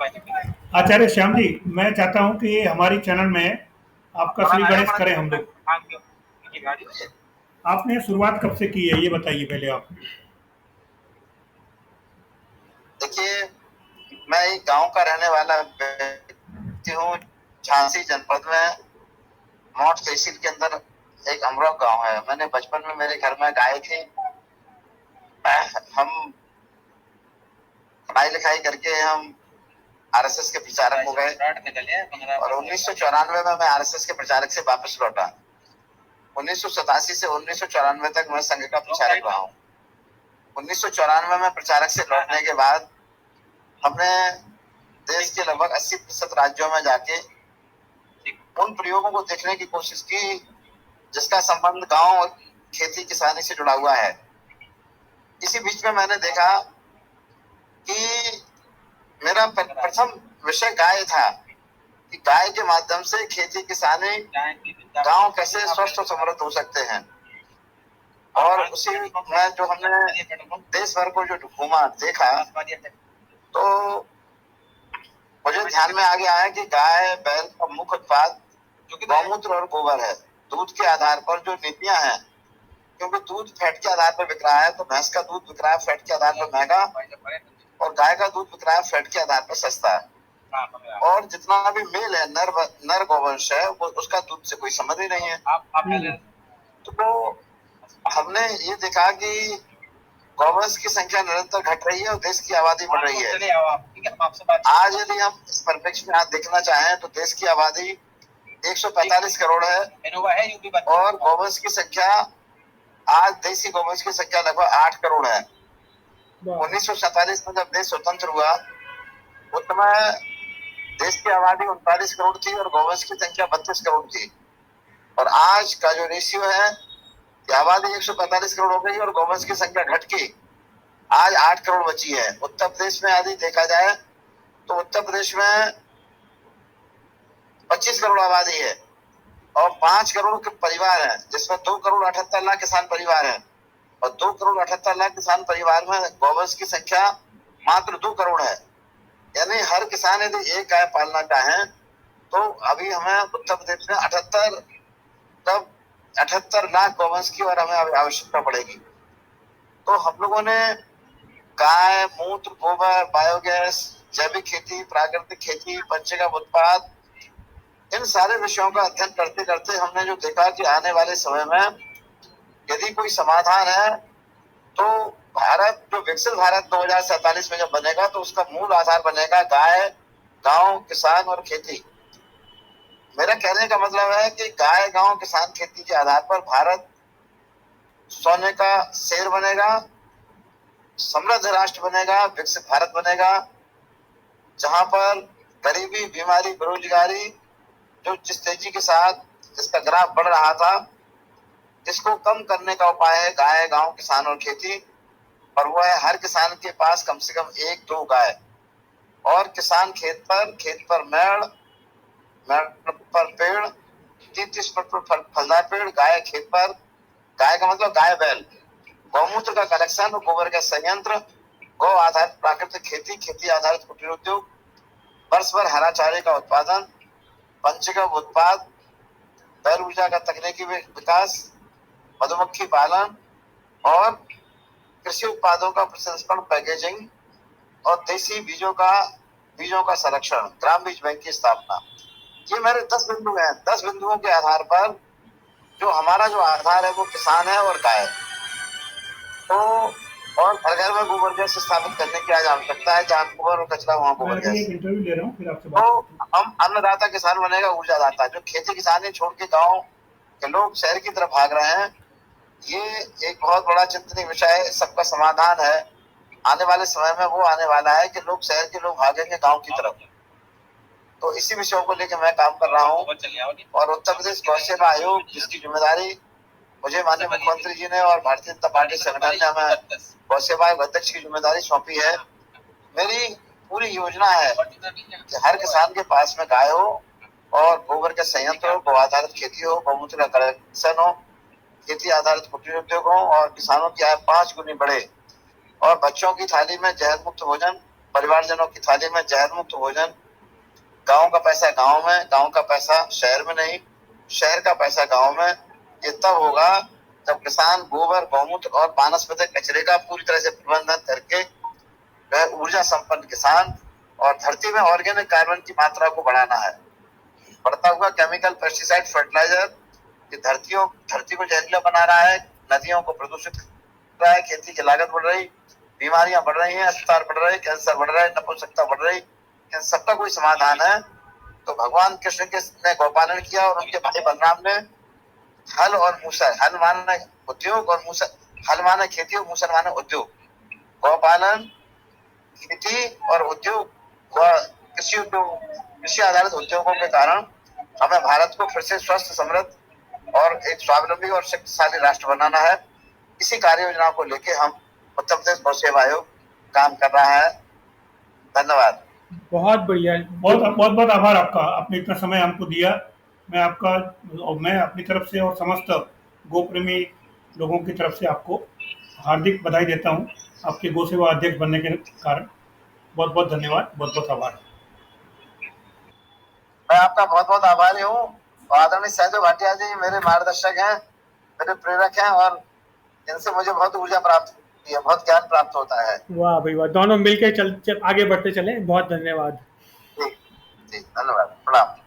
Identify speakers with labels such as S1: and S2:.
S1: आचार्य श्याम जी, मैं चाहता हूँ कि हमारी चैनल में आपका श्री गणेश करें हम लोग। आपने शुरुआत कब से की है ये बताइए पहले आप।
S2: देखिए, मैं एक गांव का रहने वाला व्यक्ति हूँ। झांसी जनपद में मौठ तहसील के अंदर एक अमरोह गांव है। मैंने बचपन में मेरे घर में गाय थी। हम पढ़ाई लिखाई करके हम आरएसएस के प्रचारक हो गए और 1994 में मैं आरएसएस के प्रचारक से वापस लौटा। 1987 से 1994 तक मैं संघ का प्रचारक रहा हूँ। 1994 में प्रचारक से लौटने के बाद हमने देश के लगभग 80% राज्यों में जाके उन प्रयोगों को देखने की कोशिश की जिसका संबंध गांव और खेती किसानी से जुड़ा हुआ है। इसी बीच में मैंने देखा कि मेरा प्रथम विषय गाय था कि गाय के माध्यम से खेती किसानी गांव कैसे स्वस्थ और समृद्ध हो सकते हैं। और उसी में जो हमने देश भर को जो घूमा देखा तो मुझे ध्यान में आ गया है कि गाय बैल का मुख्य उत्पाद गौमूत्र और गोबर है। दूध के आधार पर जो नीतियां हैं, क्योंकि दूध फैट के आधार पर बिक रहा है, तो भैंस का दूध बिक रहा है फैट के आधार पर महंगा और गाय का दूध बिक रहा है फैट के आधार पर सस्ता है। और जितना भी मेल है, नर गौवंश है, वो उसका दूध से कोई संबंध ही नहीं है। तो हमने ये देखा कि गौवंश की संख्या निरंतर घट रही है और देश की आबादी बढ़ रही है। आज यदि हम इस परिप्रेक्ष्य में आज देखना चाहें तो देश की आबादी 145 करोड़ है और गौवंश की संख्या, आज देसी गौवंश की संख्या लगभग 8 करोड़ है। 1947 में जब देश स्वतंत्र हुआ उस समय देश की आबादी 39 करोड़ थी और गौवंश की संख्या 32 करोड़ थी। और आज का जो रेशियो है, आबादी 145 करोड़ हो गई और गौवंश की संख्या घट के आज 8 करोड़ बची है। उत्तर प्रदेश में यदि देखा जाए तो उत्तर प्रदेश में 25 करोड़ आबादी है और 5 करोड़ के परिवार हैं, जिसमें 2 करोड़ 78 लाख किसान परिवार हैं और 2 करोड़ 78 लाख किसान परिवार में गौवंश की संख्या मात्र 2 करोड़ है। यानी हर किसान यदि एक गाय पालना चाहें तो अभी हमें उत्तर प्रदेश में 78 लाख गौवंश की और हमें आवश्यकता पड़ेगी। तो हम लोगों ने गाय, मूत्र, गोबर, बायोगैस, जैविक खेती, प्राकृतिक खेती, पंचगव्य उत्पाद, इन सारे विषयों का अध्ययन करते करते हमने जो देखा कि आने वाले समय में यदि कोई समाधान है तो भारत, जो विकसित भारत 2047 में जब बनेगा तो उसका मूल आधार बनेगा गाय, गांव, किसान और खेती। मेरा कहने का मतलब है कि गाय, गांव, किसान, खेती के आधार पर भारत सोने का शेर बनेगा, समृद्ध राष्ट्र बनेगा, विकसित भारत बनेगा, जहां पर गरीबी, बीमारी, बेरोजगारी जो जिस तेजी के साथ इसका ग्राफ बढ़ रहा था, इसको कम करने का उपाय है गाय, गांव, किसान और खेती। और वो है हर किसान के पास कम से कम 1-2 गाय और किसान खेत पर मेड़, मेड़ पर पेड़, 30-30 पर फलदार पेड़, गाय खेत पर, गाय का मतलब गाय बैल, गौमूत्र का कलेक्शन, गोबर का संयंत्र, गौ आधारित प्राकृतिक खेती, खेती आधारित कुटीर उद्योग, वर्ष भर हरा चारे का उत्पादन, पंचगव्य उत्पाद, बैल ऊर्जा का तकनीकी विकास, मधुमक्खी पालन और कृषि उत्पादों का प्रसंस्करण, पैकेजिंग और देसी बीजों का संरक्षण, ग्राम बीज बैंक की स्थापना। ये मेरे 10 बिंदु हैं। 10 बिंदुओं के आधार पर जो हमारा जो आधार है वो किसान है और गाय। तो और घर घर में गोबर गैस स्थापित करने की आज आवश्यकता है। जहाँ गोबर और कचरा वहाँ गोबर गैस।
S1: एक इंटरव्यू ले रहा हूँ फिर आपसे
S2: तो हम अन्नदाता किसान बनेगा ऊर्जादाता। जो खेती किसानी छोड़ के गाँव के लोग शहर की तरफ भाग रहे हैं, ये एक बहुत बड़ा चिंतनीय विषय है। सबका समाधान है। आने वाले समय में वो आने वाला है कि लोग, शहर के लोग भागेंगे गाँव की तरफ। तो इसी विषयों को लेकर मैं काम कर रहा हूँ। और उत्तर प्रदेश गौ सेवा आयोग, जिसकी जिम्मेदारी मुझे माननीय मुख्यमंत्री जी ने और भारतीय जनता पार्टी संगठन ने हमें गौ सेवा आयोग अध्यक्ष की जिम्मेदारी सौंपी है। मेरी पूरी योजना है कि हर किसान के पास में गाय हो और गोबर का संयंत्र हो, गौ आधारित खेती हो, गौमूत्र का कलेक्शन हो, खेती आधारित कुटीर उद्योग हो और किसानों की आय 5 गुनी बढ़े और बच्चों की थाली में जहर मुक्त भोजन परिवारजनों की थाली में जहर मुक्त भोजन। गांव का पैसा गांव में, गांव का पैसा शहर में नहीं, शहर का पैसा गांव में। ये तब होगा जब किसान गोबर, गौमूत्र और वानस्पतिक कचरे का पूरी तरह से प्रबंधन करके वह ऊर्जा संपन्न किसान और धरती में ऑर्गेनिक कार्बन की मात्रा को बढ़ाना है। बढ़ता हुआ केमिकल, पेस्टिसाइड, फर्टिलाइजर ये धरती को जहरीला बना रहा है, नदियों को प्रदूषित कर रहा है, खेती की लागत बढ़ रही, बीमारियां बढ़ रही हैं, अस्पताल बढ़ रहे, कैंसर बढ़ रहा है, नपुंसकता बढ़ रही। इन सबका कोई समाधान है तो भगवान कृष्ण ने गौपालन किया और उनके भाई बलराम ने हल और मूसल, हल माने उद्योग और मूसल, हल माने खेती और मूसल माने उद्योग। गौपालन, खेती और उद्योग, कृषि आधारित उद्योगों के कारण हमें भारत को फिर से स्वस्थ, समृद्ध और एक स्वावलंबी और शक्तिशाली राष्ट्र बनाना है। इसी कार्य योजना को लेके हम उत्तर प्रदेश गौ सेवा आयोग काम कर रहा है। धन्यवाद।
S3: बहुत बढ़िया।
S1: बहुत बहुत बहुत आभार आपका, आपने इतना समय हमको दिया। मैं आपका और मैं अपनी तरफ से और समस्त गो प्रेमी लोगों की तरफ से आपको हार्दिक बधाई देता हूं आपके गो सेवा अध्यक्ष बनने के कारण। बहुत बहुत धन्यवाद, बहुत बहुत आभार।
S2: मैं आपका बहुत बहुत आभारी हूँ। आदरणीय सहदेव भाटिया जी मेरे मार्गदर्शक हैं, मेरे प्रेरक हैं और इनसे मुझे बहुत ऊर्जा प्राप्त होती है, बहुत ज्ञान प्राप्त होता है।
S3: वाह भाई वाह, दोनों मिलकर चल आगे बढ़ते चले। बहुत धन्यवाद।
S2: जी, धन्यवाद, प्रणाम।